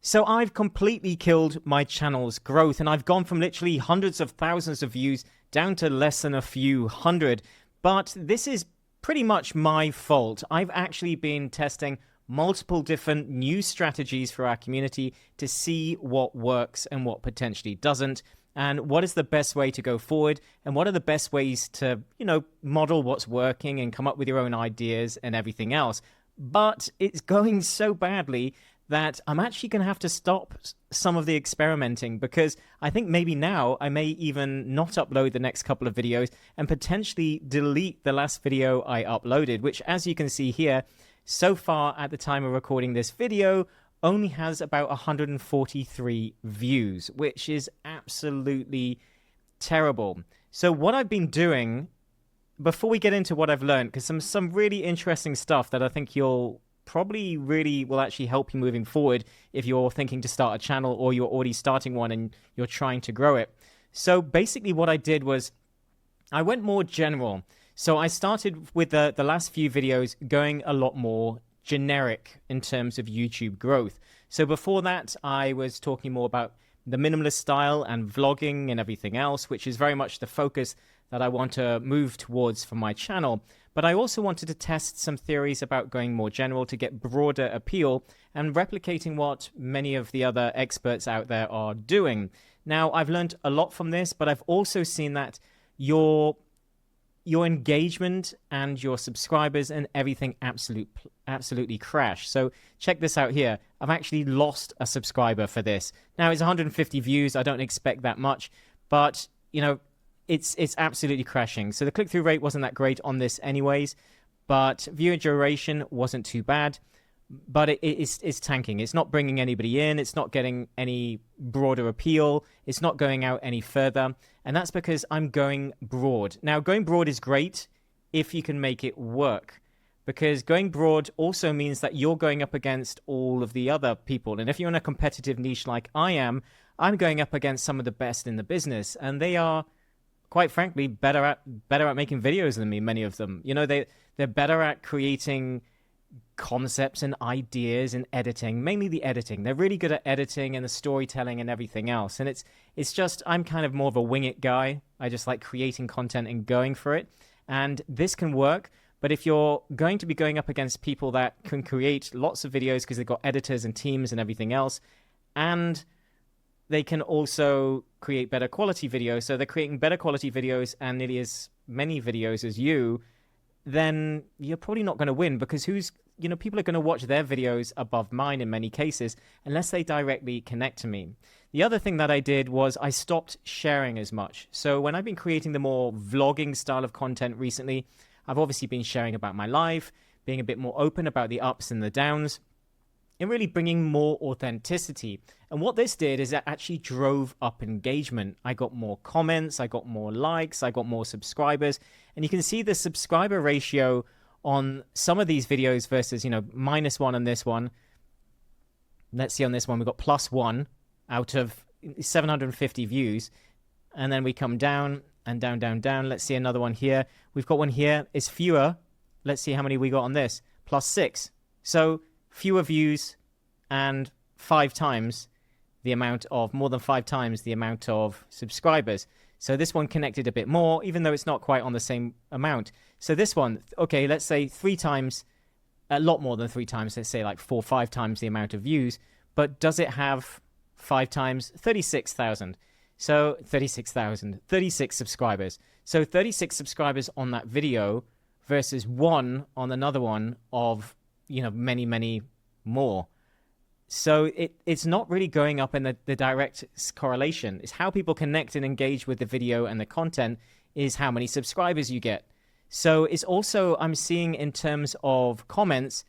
So I've completely killed my channel's growth, and I've gone from literally hundreds of thousands of views down to less than a few hundred. But this is pretty much my fault. I've actually been testing multiple different new strategies for our community to see what works and what potentially doesn't, and what is the best way to go forward, and what are the best ways to, model what's working and come up with your own ideas and everything else. But it's going so badly that I'm actually going to have to stop some of the experimenting, because I think maybe now I may even not upload the next couple of videos and potentially delete the last video I uploaded, which, as you can see here, so far at the time of recording this video, only has about 143 views, which is absolutely terrible. So what I've been doing, before we get into what I've learned, because some really interesting stuff that I think you'll probably really will actually help you moving forward if you're thinking to start a channel or you're already starting one and you're trying to grow it. So basically what I did was I went more general. So I started with the last few videos going a lot more generic in terms of YouTube growth. So before that, I was talking more about the minimalist style and vlogging and everything else, which is very much the focus that I want to move towards for my channel. But I also wanted to test some theories about going more general to get broader appeal and replicating what many of the other experts out there are doing. Now, I've learned a lot from this, but I've also seen that your engagement and your subscribers and everything absolutely crash. So check this out here. I've actually lost a subscriber for this. Now, it's 150 views. I don't expect that much, but it's absolutely crashing. So the click-through rate wasn't that great on this anyways, but viewer duration wasn't too bad, but it's tanking. It's not bringing anybody in. It's not getting any broader appeal. It's not going out any further, and that's because I'm going broad. Now, going broad is great if you can make it work, because going broad also means that you're going up against all of the other people, and if you're in a competitive niche like I am, I'm going up against some of the best in the business, and they are, quite frankly, better at making videos than me, many of them. They're better at creating concepts and ideas and editing, mainly the editing. They're really good at editing and the storytelling and everything else. And it's just, I'm kind of more of a wing it guy. I just like creating content and going for it. And this can work. But if you're going to be going up against people that can create lots of videos because they've got editors and teams and everything else, and they can also create better quality videos, so they're creating better quality videos and nearly as many videos as you, then you're probably not going to win, because people are going to watch their videos above mine in many cases, unless they directly connect to me. The other thing that I did was I stopped sharing as much. So when I've been creating the more vlogging style of content recently, I've obviously been sharing about my life, being a bit more open about the ups and the downs, and really bringing more authenticity. And what this did is it actually drove up engagement. I got more comments, I got more likes, I got more subscribers. And you can see the subscriber ratio on some of these videos versus, -1 on this one. Let's see on this one, we've got +1 out of 750 views. And then we come down and down, down, down. Let's see another one here. We've got one here. It's fewer. Let's see how many we got on this. +6. So fewer views and more than 5 times the amount of subscribers. So this one connected a bit more, even though it's not quite on the same amount. So this one, okay, let's say 3 times, a lot more than 3 times, let's say like 4 or 5 times the amount of views. But does it have 5 times? 36,000. So 36 subscribers. So 36 subscribers on that video versus 1 on another one of, many, many more. So it's not really going up in the direct correlation. It's how people connect and engage with the video and the content is how many subscribers you get. So it's also, I'm seeing in terms of comments,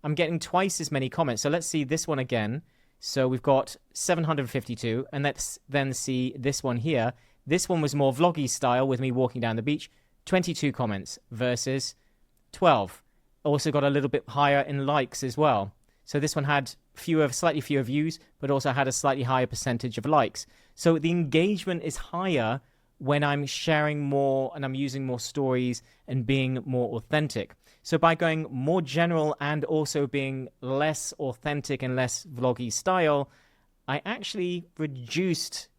I'm getting twice as many comments. So let's see this one again. So we've got 752, and let's then see this one here. This one was more vloggy style with me walking down the beach. 22 comments versus 12. Also got a little bit higher in likes as well. So this one had slightly fewer views, but also had a slightly higher percentage of likes. So the engagement is higher when I'm sharing more and I'm using more stories and being more authentic. So by going more general and also being less authentic and less vloggy style, I actually reduced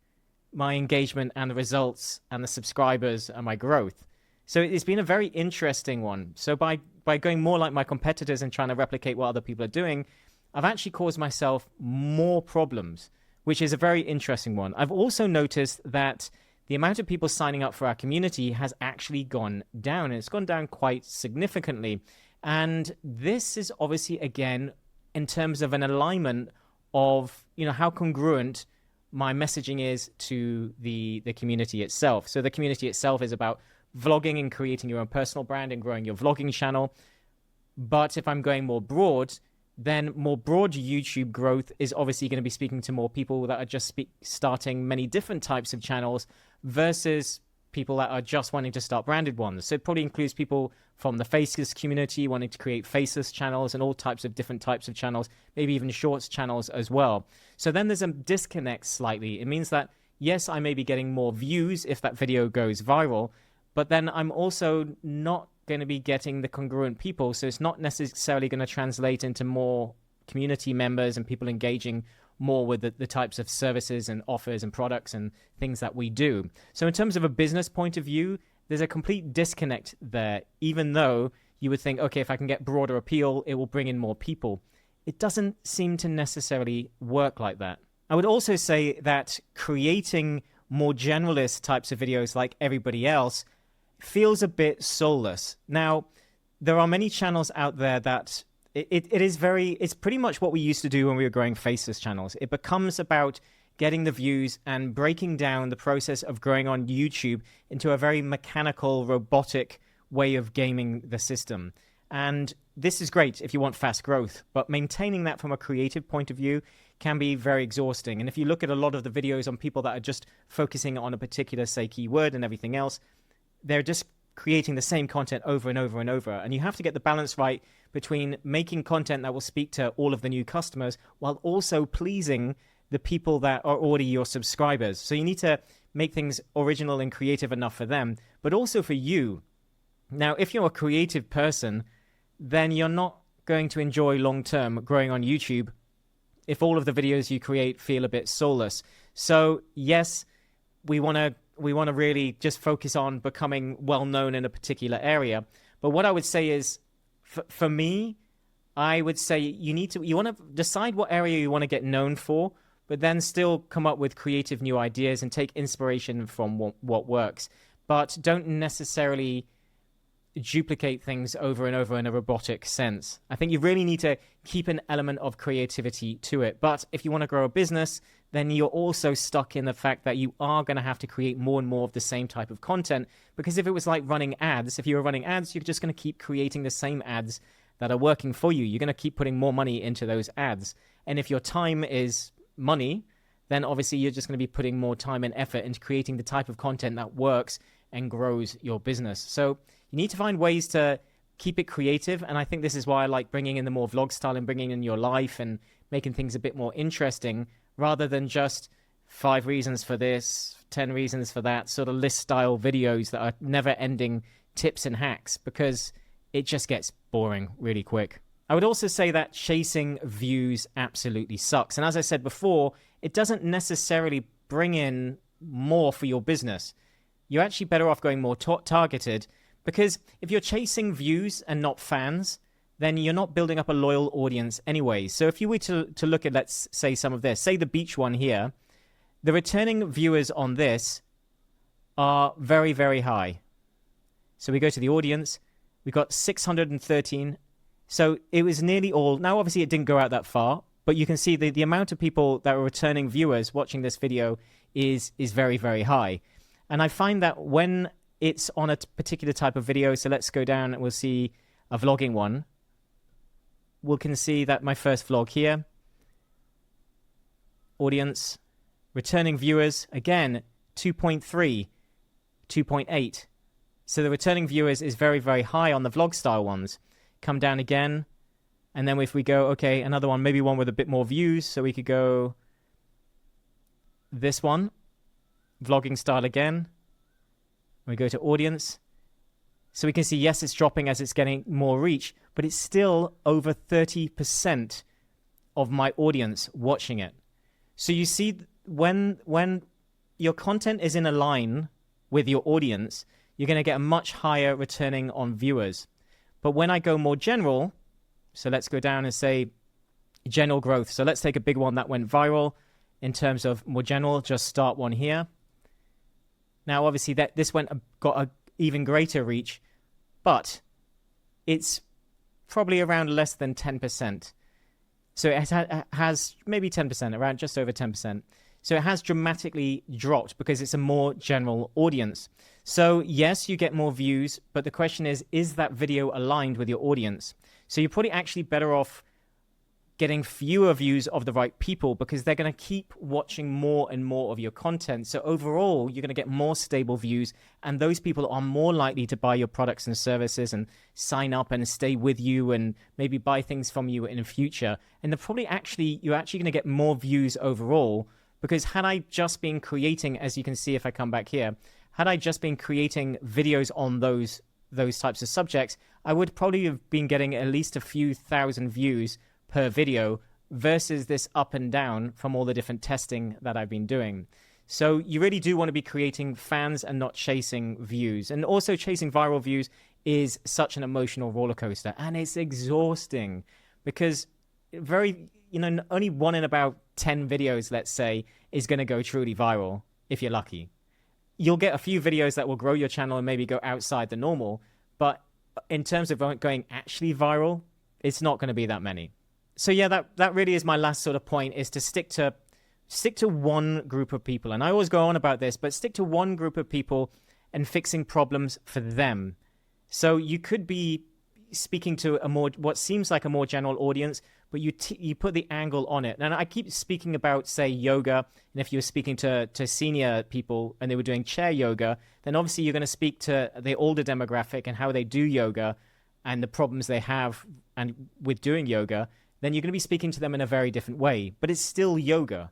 my engagement and the results and the subscribers and my growth. So it's been a very interesting one. So by going more like my competitors and trying to replicate what other people are doing, I've actually caused myself more problems, which is a very interesting one. I've also noticed that the amount of people signing up for our community has actually gone down, and it's gone down quite significantly. And this is obviously, again, in terms of an alignment of, how congruent my messaging is to the community itself. So the community itself is about vlogging and creating your own personal brand and growing your vlogging channel. But if I'm going more broad, then more broad YouTube growth is obviously going to be speaking to more people that are just starting many different types of channels versus people that are just wanting to start branded ones. So it probably includes people from the faceless community wanting to create faceless channels and all types of different types of channels, maybe even shorts channels as well. So then there's a disconnect slightly. It means that, yes, I may be getting more views if that video goes viral, but then I'm also not going to be getting the congruent people. So it's not necessarily going to translate into more community members and people engaging more with the types of services and offers and products and things that we do. So in terms of a business point of view, there's a complete disconnect there, even though you would think, okay, if I can get broader appeal, it will bring in more people. It doesn't seem to necessarily work like that. I would also say that creating more generalist types of videos like everybody else feels a bit soulless. Now, there are many channels out there that it's pretty much what we used to do when we were growing faceless channels. It becomes about getting the views and breaking down the process of growing on YouTube into a very mechanical, robotic way of gaming the system. And this is great if you want fast growth, but maintaining that from a creative point of view can be very exhausting. And if you look at a lot of the videos on people that are just focusing on a particular, say, keyword and everything else, they're just creating the same content over and over and over. And you have to get the balance right between making content that will speak to all of the new customers while also pleasing the people that are already your subscribers. So you need to make things original and creative enough for them, but also for you. Now, if you're a creative person, then you're not going to enjoy long-term growing on YouTube if all of the videos you create feel a bit soulless. So yes, we want to really just focus on becoming well-known in a particular area. But what I would say is, for me, I would say you want to decide what area you want to get known for, but then still come up with creative new ideas and take inspiration from what works. But don't necessarily duplicate things over and over in a robotic sense. I think you really need to keep an element of creativity to it. But if you want to grow a business, then you're also stuck in the fact that you are going to have to create more and more of the same type of content. Because if it was like running ads, if you were running ads, you're just going to keep creating the same ads that are working for you. You're going to keep putting more money into those ads. And if your time is money, then obviously you're just going to be putting more time and effort into creating the type of content that works and grows your business. So you need to find ways to keep it creative. And I think this is why I like bringing in the more vlog style and bringing in your life and making things a bit more interesting, rather than just 5 reasons for this, 10 reasons for that, sort of list style videos that are never ending tips and hacks, because it just gets boring really quick. I would also say that chasing views absolutely sucks. And as I said before, it doesn't necessarily bring in more for your business. You're actually better off going more targeted, because if you're chasing views and not fans, then you're not building up a loyal audience anyway. So if you were to look at, let's say, some of this, say the beach one here, the returning viewers on this are very, very high. So we go to the audience, we got 613. So it was nearly all. Now, obviously, it didn't go out that far, but you can see the amount of people that are returning viewers watching this video is very, very high. And I find that when it's on a particular type of video, so let's go down and we'll see a vlogging one. We can see that my first vlog here, audience, returning viewers, again, 2.3, 2.8. So the returning viewers is very, very high on the vlog style ones. Come down again, and then if we go, okay, another one, maybe one with a bit more views, so we could go this one, vlogging style again. We go to audience, So we can see, yes, it's dropping as it's getting more reach, but it's still over 30% of my audience watching it. So you see, when your content is in a line with your audience, you're going to get a much higher returning on viewers. But when I go more general, so let's go down and say general growth. So let's take a big one that went viral in terms of more general, just start one here. Now, obviously, this got a even greater reach, but it's probably around less than 10%. So it has maybe 10%, around just over 10%. So it has dramatically dropped because it's a more general audience. So yes, you get more views, but the question is that video aligned with your audience? So you're probably actually better off getting fewer views of the right people because they're going to keep watching more and more of your content. So overall, you're going to get more stable views, and those people are more likely to buy your products and services and sign up and stay with you and maybe buy things from you in the future. And you're actually going to get more views overall, because had I just been creating, as you can see if I come back here, had I just been creating videos on those types of subjects, I would probably have been getting at least a few thousand views per video versus this up and down from all the different testing that I've been doing. So you really do want to be creating fans and not chasing views. And also chasing viral views is such an emotional roller coaster, and it's exhausting because only one in about 10 videos, let's say, is going to go truly viral if you're lucky. You'll get a few videos that will grow your channel and maybe go outside the normal, but in terms of going actually viral, it's not going to be that many. So yeah, that really is my last sort of point, is to stick to one group of people. And I always go on about this, but stick to one group of people and fixing problems for them. So you could be speaking to what seems like a more general audience, but you put the angle on it. And I keep speaking about, say, yoga, and if you were speaking to senior people and they were doing chair yoga, then obviously you're going to speak to the older demographic and how they do yoga and the problems they have and with doing yoga. Then you're going to be speaking to them in a very different way, but it's still yoga.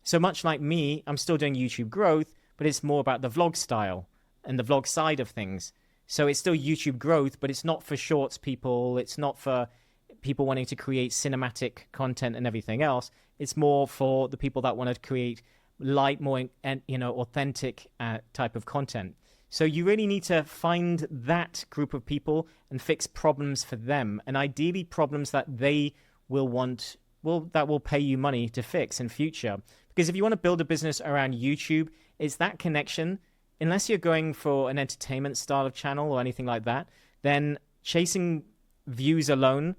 So much like me, I'm still doing YouTube growth, but it's more about the vlog style and the vlog side of things. So it's still YouTube growth, but it's not for shorts people. It's not for people wanting to create cinematic content and everything else. It's more for the people that want to create light, more authentic type of content. So you really need to find that group of people and fix problems for them, and ideally problems that they will want, that will pay you money to fix in future. Because if you want to build a business around YouTube, it's that connection. Unless you're going for an entertainment style of channel or anything like that, then chasing views alone,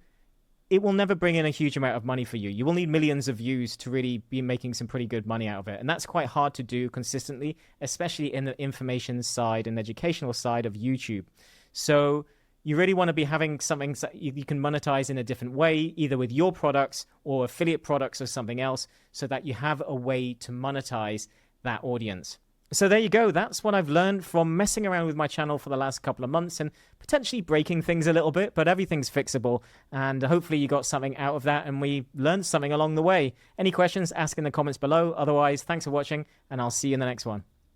it will never bring in a huge amount of money for you. You will need millions of views to really be making some pretty good money out of it. And that's quite hard to do consistently, especially in the information side and educational side of YouTube. So you really want to be having something that you can monetize in a different way, either with your products or affiliate products or something else, so that you have a way to monetize that audience. So there you go. That's what I've learned from messing around with my channel for the last couple of months and potentially breaking things a little bit, but everything's fixable. And hopefully you got something out of that and we learned something along the way. Any questions, ask in the comments below. Otherwise, thanks for watching and I'll see you in the next one.